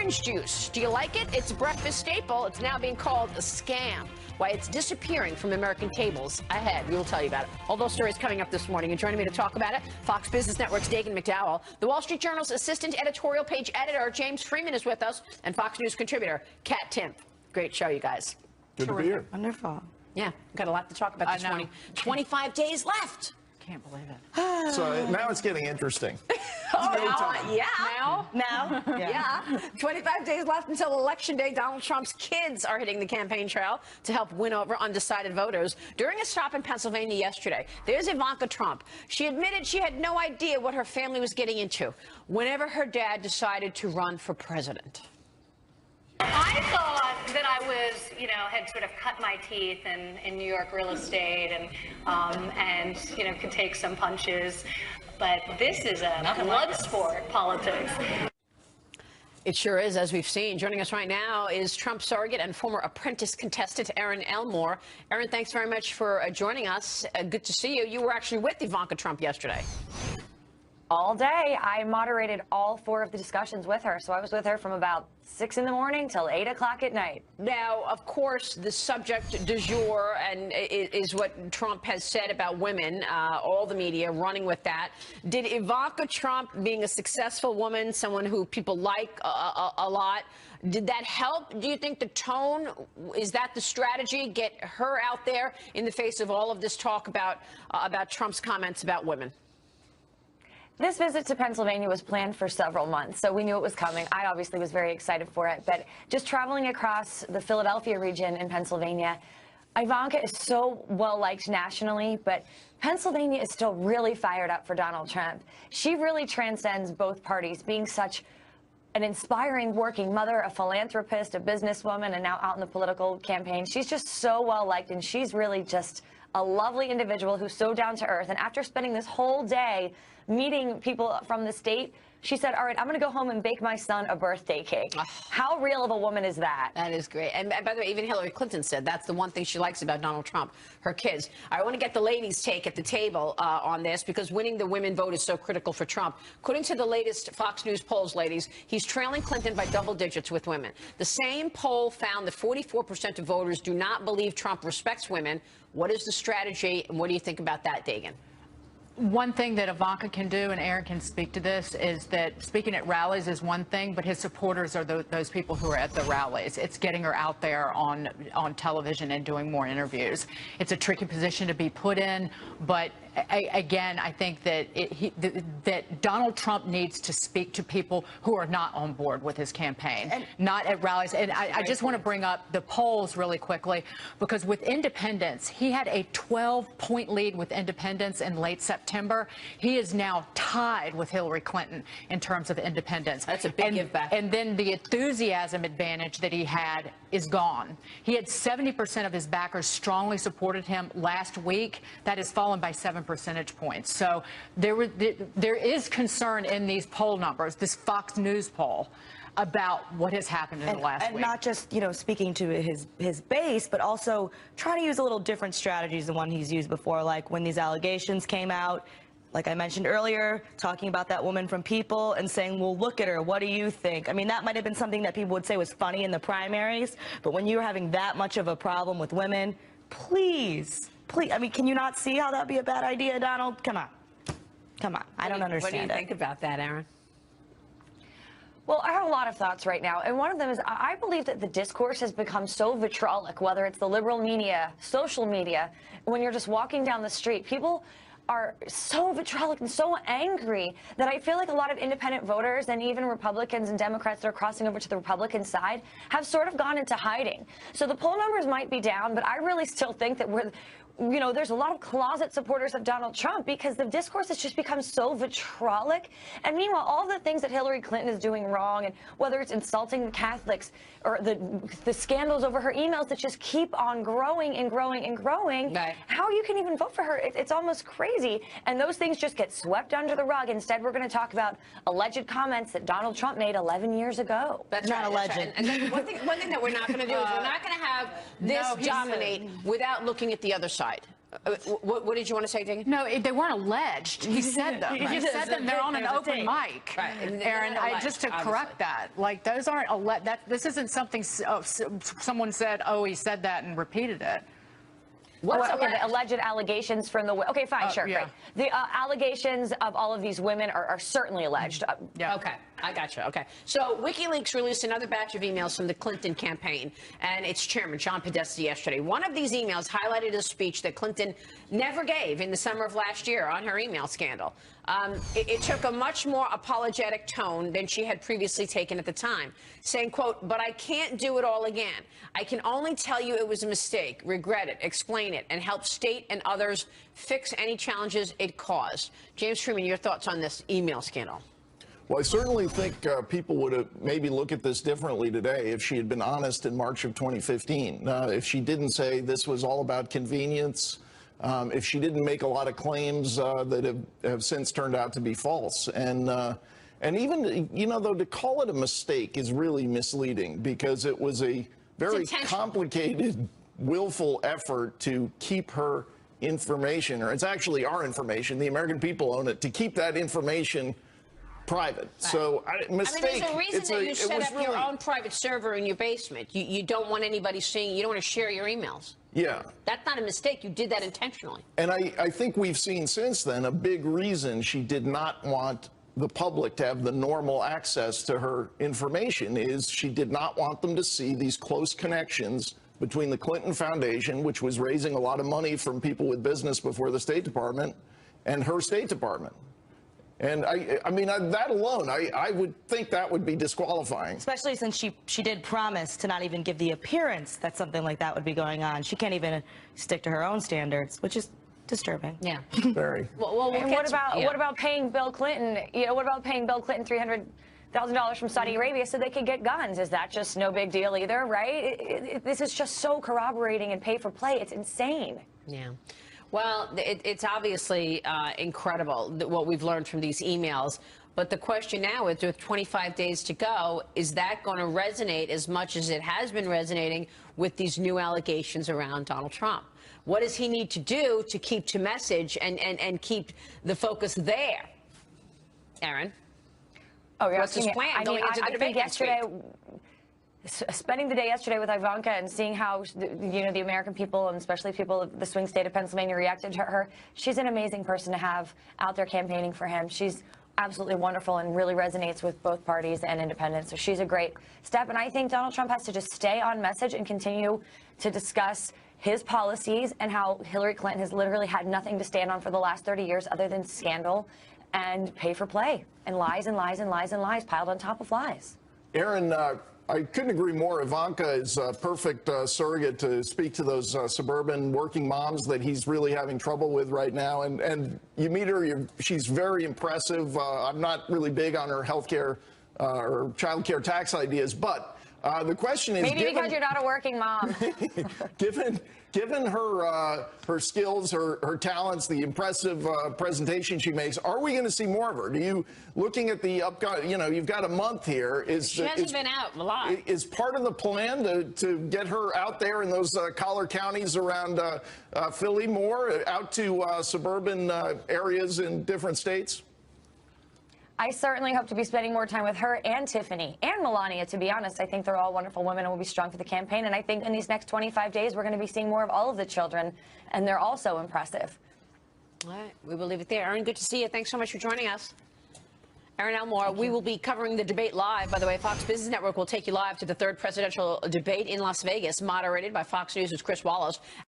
orange juice. Do you like it? It's a breakfast staple. It's now being called a scam. Why it's disappearing from American tables. Ahead, we will tell you about it. All those stories coming up this morning. And joining me to talk about it, Fox Business Network's Dagen McDowell, the Wall Street Journal's assistant editorial page editor, James Freeman, is with us, and Fox News contributor, Kat Timpf. Great show, you guys. Good to be here. Wonderful. Yeah, got a lot to talk about this morning. 25 days left. Can't believe it. So now it's getting interesting. Now? Yeah. 25 days left until Election Day. Donald Trump's kids are hitting the campaign trail to help win over undecided voters. During a stop in Pennsylvania yesterday, there's Ivanka Trump. She admitted she had no idea what her family was getting into whenever her dad decided to run for president. I thought that I was, had sort of cut my teeth in New York real estate and could take some punches. But this is a blood sport, politics. It sure is, as we've seen. Joining us right now is Trump surrogate and former Apprentice contestant Erin Elmore. Erin, thanks very much for joining us. Good to see you. You were actually with Ivanka Trump yesterday. All day. I moderated all 4 of the discussions with her. So I was with her from about 6 in the morning till 8 o'clock at night. Now, of course, the subject du jour and is what Trump has said about women, all the media running with that. Did Ivanka Trump, being a successful woman, someone who people like a lot, did that help? Do you think the tone, is that the strategy, get her out there in the face of all of this talk about Trump's comments about women? This visit to Pennsylvania was planned for several months, so we knew it was coming. I obviously was very excited for it, but just traveling across the Philadelphia region in Pennsylvania, Ivanka is so well-liked nationally, but Pennsylvania is still really fired up for Donald Trump. She really transcends both parties, being such an inspiring working mother, a philanthropist, a businesswoman, and now out in the political campaign. She's just so well-liked, and she's really just a lovely individual who's so down to earth. And after spending this whole day meeting people from the state, she said, all right, I'm going to go home and bake my son a birthday cake. How real of a woman is that? That is great. And by the way, even Hillary Clinton said that's the one thing she likes about Donald Trump, her kids. I want to get the ladies' take at the table on this, because winning the women vote is so critical for Trump. According to the latest Fox News polls, ladies, he's trailing Clinton by double digits with women. The same poll found that 44% of voters do not believe Trump respects women. What is the strategy, and what do you think about that, Dagen? One thing that Ivanka can do, and Aaron can speak to this, is that speaking at rallies is one thing, but his supporters are those people who are at the rallies. It's getting her out there on television and doing more interviews. It's a tricky position to be put in, but again, I think that that Donald Trump needs to speak to people who are not on board with his campaign, and not at rallies. And I just want to bring up the polls really quickly, because with independents, he had a 12-point lead with independents in late September. He is now tied with Hillary Clinton in terms of independents. That's a big give back. And then the enthusiasm advantage that he had is gone. He had 70% of his backers strongly supported him last week. That has fallen by 7 percentage points. So there is concern in these poll numbers, this Fox News poll, about what has happened in the last week. And not just, speaking to his base, but also trying to use a little different strategies than one he's used before, like when these allegations came out, like I mentioned earlier, talking about that woman from People and saying, well, look at her, what do you think? I mean, that might have been something that people would say was funny in the primaries, but when you're having that much of a problem with women, please, I mean, can you not see how that'd be a bad idea, Donald? Come on. I don't understand it. What do you think about that, Aaron? Well, I have a lot of thoughts right now, and one of them is I believe that the discourse has become so vitriolic, whether it's the liberal media, social media, when you're just walking down the street, people are so vitriolic and so angry that I feel like a lot of independent voters and even Republicans and Democrats that are crossing over to the Republican side have sort of gone into hiding. So the poll numbers might be down, but I really still think that there's a lot of closet supporters of Donald Trump, because the discourse has just become so vitriolic. And meanwhile, all the things that Hillary Clinton is doing wrong, and whether it's insulting the Catholics or the scandals over her emails that just keep on growing and growing and growing, right. How you can even vote for her, it's almost crazy. And those things just get swept under the rug. Instead, we're going to talk about alleged comments that Donald Trump made 11 years ago. That's not right, alleged. Right. And then one thing that we're not going to do is we're not going to have this dominate without looking at the other side. What did you want to say, Dagen? No, they weren't alleged. He said them. He said them. They're on an open mic. Right. Aaron, just to correct that, like those aren't this isn't something someone said. Oh, he said that and repeated it. Okay, the alleged allegations from the... Okay, fine, sure, yeah. great. The allegations of all of these women are certainly alleged. Yeah. Okay, I gotcha. Okay. So WikiLeaks released another batch of emails from the Clinton campaign and its chairman, John Podesta, yesterday. One of these emails highlighted a speech that Clinton never gave in the summer of last year on her email scandal. It took a much more apologetic tone than she had previously taken at the time, saying, quote, "But I can't do it all again. I can only tell you it was a mistake, regret it, explain it, and help state and others fix any challenges it caused." James Freeman, your thoughts on this email scandal? Well, I certainly think people would have maybe look at this differently today if she had been honest in March of 2015. If she didn't say this was all about convenience, if she didn't make a lot of claims that have since turned out to be false. And even, you know, though, to call it a mistake is really misleading because it was a very complicated, willful effort to keep her information, or it's actually our information, the American people own it, to keep that information private. Right. So, mistake. I mean, there's a reason that you set up your own private server in your basement. You don't want anybody seeing, you don't want to share your emails. Yeah. That's not a mistake. You did that intentionally. And I think we've seen since then a big reason she did not want the public to have the normal access to her information is she did not want them to see these close connections between the Clinton Foundation, which was raising a lot of money from people with business before the State Department, and her State Department. And I mean, that alone, I would think that would be disqualifying. Especially since she did promise to not even give the appearance that something like that would be going on. She can't even stick to her own standards, which is disturbing. Yeah. Very. Well, and what about paying Bill Clinton? You know, what about paying Bill Clinton $300,000 from Saudi Arabia so they could get guns? Is that just no big deal either, right? This is just so corroborating and pay for play. It's insane. Yeah. Well, it's obviously incredible what we've learned from these emails. But the question now is, with 25 days to go, is that going to resonate as much as it has been resonating with these new allegations around Donald Trump? What does he need to do to keep to message and keep the focus there? Aaron? Oh, yeah. What's his plan going into the debate next week? Spending the day yesterday with Ivanka and seeing how, you know, the American people, and especially people of the swing state of Pennsylvania, reacted to her. She's an amazing person to have out there campaigning for him. She's absolutely wonderful and really resonates with both parties and independents. So she's a great step. And I think Donald Trump has to just stay on message and continue to discuss his policies and how Hillary Clinton has literally had nothing to stand on for the last 30 years other than scandal and pay for play and lies and lies and lies and lies piled on top of lies. Aaron, I couldn't agree more. Ivanka is a perfect surrogate to speak to those suburban working moms that he's really having trouble with right now. And you meet her, she's very impressive. I'm not really big on her health care or child care tax ideas, but the question is... Maybe because you're not a working mom. Given her her skills, her talents, the impressive presentation she makes, are we going to see more of her? Do you, looking at the upcoming, you know, you've got a month here. She hasn't been out a lot. Is part of the plan to get her out there in those collar counties around Philly more, out to suburban areas in different states? I certainly hope to be spending more time with her and Tiffany and Melania, to be honest. I think they're all wonderful women and will be strong for the campaign. And I think in these next 25 days, we're going to be seeing more of all of the children, and they're also impressive. All right. We will leave it there. Aaron, good to see you. Thanks so much for joining us. Aaron Elmore, we will be covering the debate live. By the way, Fox Business Network will take you live to the third presidential debate in Las Vegas, moderated by Fox News' Chris Wallace.